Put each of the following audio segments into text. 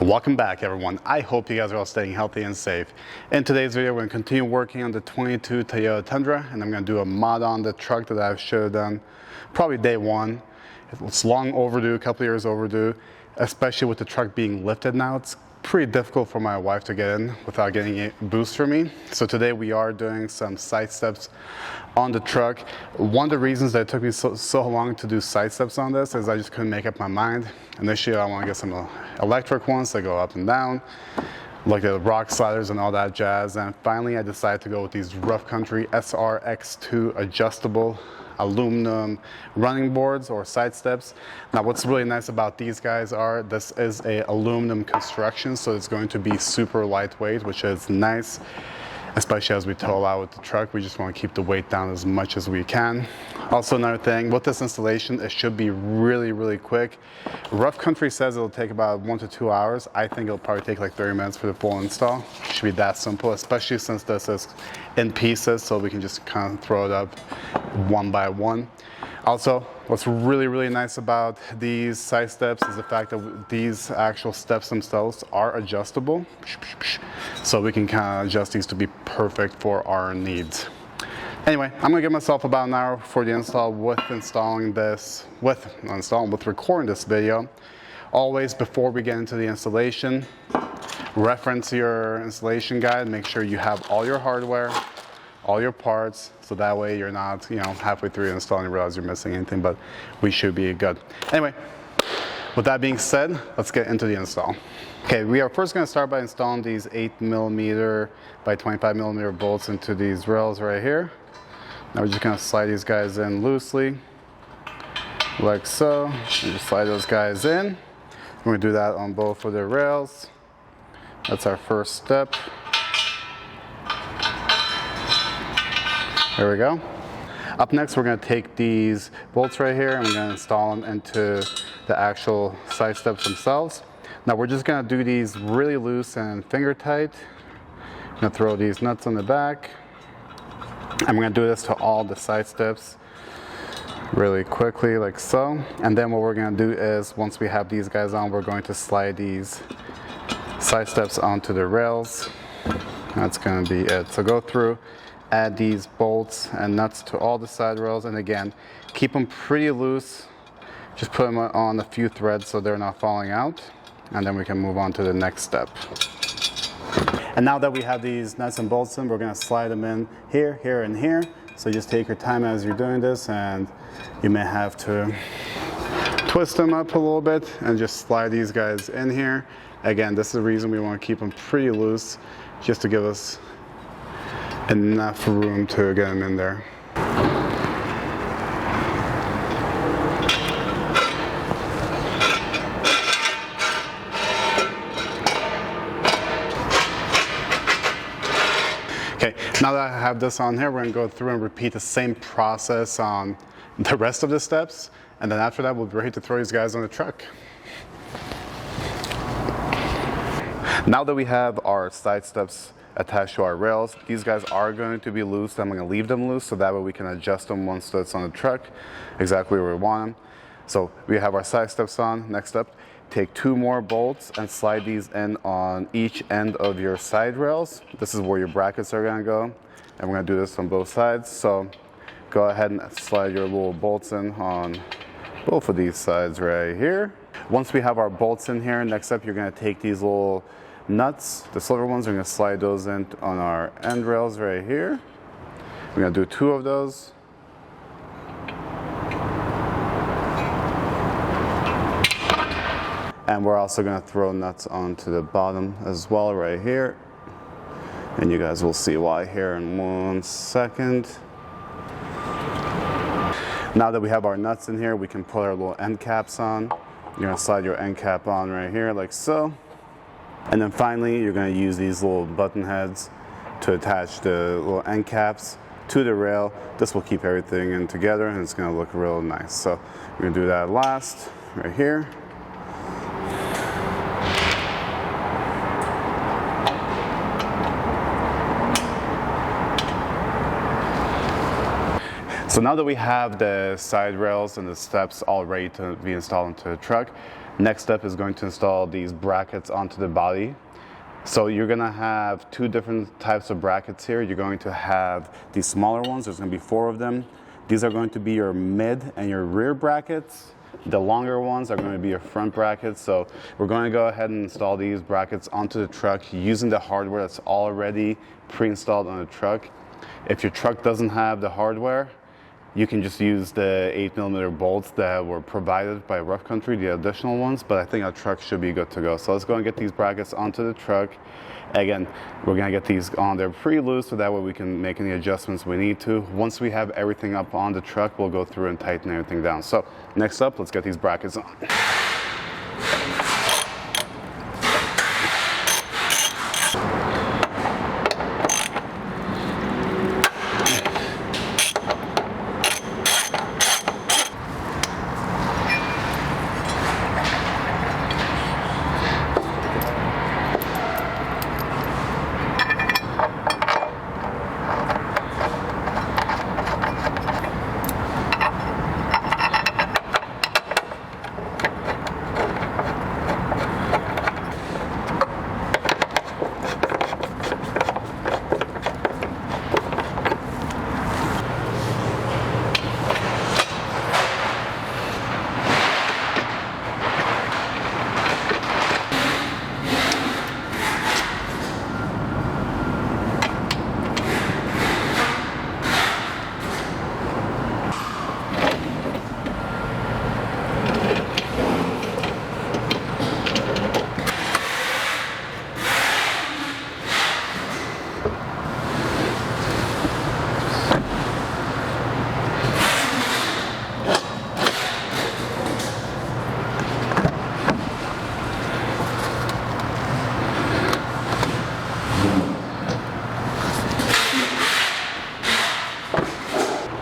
Welcome back, everyone. I hope you guys are all staying healthy and safe. In today's video, we're going to continue working on the 22 Toyota Tundra, and I'm going to do a mod on the truck that I should have done probably day one. It's long overdue, a couple years overdue, especially with the truck being lifted now. It's pretty difficult for my wife to get in without getting a boost for me. So today we are doing some side steps on the truck. One of the reasons that it took me so long to do side steps on this is I just couldn't make up my mind. Initially, I want to get some electric ones that go up and down, like the rock sliders and all that jazz. And finally, I decided to go with these Rough Country SRX2 adjustable aluminum running boards or side steps. Now what's really nice about these guys are this is a aluminum construction, so it's going to be super lightweight, which is nice, especially as we tow out with the truck. We just want to keep the weight down as much as we can. Also, another thing with this installation, it should be really quick. Rough Country says it'll take about 1 to 2 hours. I think it'll probably take like 30 minutes for the full install. It should be that simple, especially since this is in pieces, so we can just kind of throw it up one by one. Also, what's really nice about these side steps is the fact that these actual steps themselves are adjustable. So we can kind of adjust these to be perfect for our needs. Anyway, I'm gonna give myself about an hour for the install with recording this video. Always, before we get into the installation, reference your installation guide. Make sure you have all your hardware, all your parts, so that way you're not, halfway through installing and realize you're missing anything, but we should be good. Anyway, with that being said, let's get into the install. Okay, we are first gonna start by installing these 8mm by 25mm bolts into these rails right here. Now we're just gonna slide these guys in loosely, like so, and just slide those guys in. We're gonna do that on both of the rails. That's our first step. There we go. Up next, we're going to take these bolts right here and we're going to install them into the actual side steps themselves. Now we're just going to do these really loose and finger tight. I'm going to throw these nuts on the back. I'm going to do this to all the side steps really quickly, like so. And then what we're going to do is, once we have these guys on, we're going to slide these side steps onto the rails. That's going to be it. So go through, add these bolts and nuts to all the side rails, and again, keep them pretty loose. Just put them on a few threads so they're not falling out, and then we can move on to the next step. And now that we have these nuts and bolts in, we're going to slide them in here, here, and here. So just take your time as you're doing this, and you may have to twist them up a little bit and just slide these guys in here. Again, this is the reason we want to keep them pretty loose, just to give us enough room to get them in there. Okay, now that I have this on here, we're going to go through and repeat the same process on the rest of the steps, and then after that we'll be ready to throw these guys on the truck. Now that we have our side steps attached to our rails, these guys are going to be loose. I'm going to leave them loose so that way we can adjust them once it's on the truck exactly where we want them. So we have our side steps on. Next up, take 2 more bolts and slide these in on each end of your side rails. This is where your brackets are going to go, and we're going to do this on both sides. So go ahead and slide your little bolts in on both of these sides right here. Once we have our bolts in here, next up you're going to take these little nuts, the silver ones, we're going to slide those in on our end rails right here. We're going to do 2 of those. And we're also going to throw nuts onto the bottom as well right here. And you guys will see why here in 1 second. Now that we have our nuts in here, we can put our little end caps on. You're going to slide your end cap on right here like so. And then finally, you're going to use these little button heads to attach the little end caps to the rail. This will keep everything in together, and it's going to look real nice. So we're going to do that last right here. So now that we have the side rails and the steps all ready to be installed into the truck, Next step is going to install these brackets onto the body. So you're gonna have two different types of brackets here. You're going to have these smaller ones. There's gonna be 4 of them. These are going to be your mid and your rear brackets. The longer ones are going to be your front brackets. So we're going to go ahead and install these brackets onto the truck using the hardware that's already pre-installed on the truck. If your truck doesn't have the hardware, you can just use the 8mm bolts that were provided by Rough Country, the additional ones, but I think our truck should be good to go. So let's go and get these brackets onto the truck. Again, we're gonna get these on there pretty loose so that way we can make any adjustments we need to. Once we have everything up on the truck, we'll go through and tighten everything down. So next up, let's get these brackets on.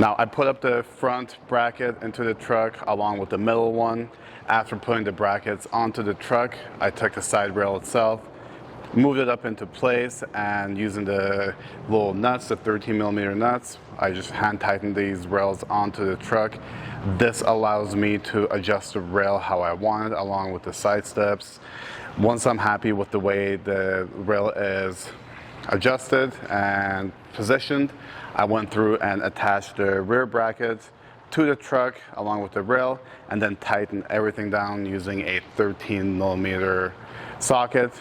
Now I put up the front bracket into the truck along with the middle one. After putting the brackets onto the truck, I took the side rail itself, moved it up into place, and using the little nuts, the 13mm nuts, I just hand tightened these rails onto the truck. This allows me to adjust the rail how I want it along with the side steps. Once I'm happy with the way the rail is adjusted and positioned, I went through and attached the rear bracket to the truck along with the rail, and then tightened everything down using a 13mm socket.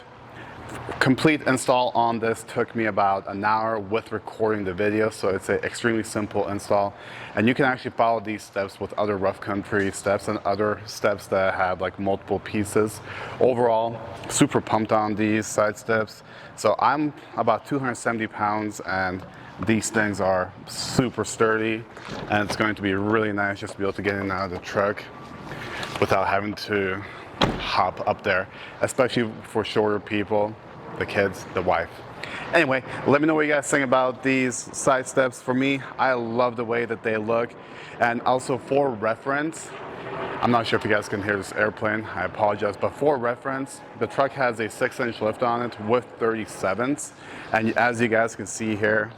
Complete install on this took me about an hour with recording the video, so it's an extremely simple install. And you can actually follow these steps with other Rough Country steps and other steps that have like multiple pieces. Overall, super pumped on these side steps. So I'm about 270 pounds and these things are super sturdy, and it's going to be really nice just to be able to get in and out of the truck without having to hop up there, especially for shorter people, the kids, the wife. Anyway, let me know what you guys think about these side steps. For me, I love the way that they look. And also for reference, I'm not sure if you guys can hear this airplane, I apologize, but for reference, the truck has a 6-inch lift on it with 37s. And as you guys can see here,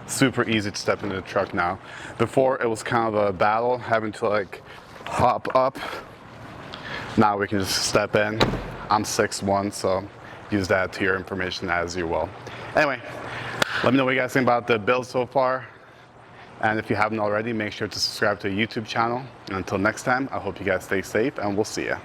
super easy to step into the truck now. Before, it was kind of a battle having to like hop up. Now we can just step in. I'm 6'1", so use that to your information as you will. Anyway, let me know what you guys think about the build so far. And if you haven't already, make sure to subscribe to the YouTube channel. And until next time, I hope you guys stay safe and we'll see ya.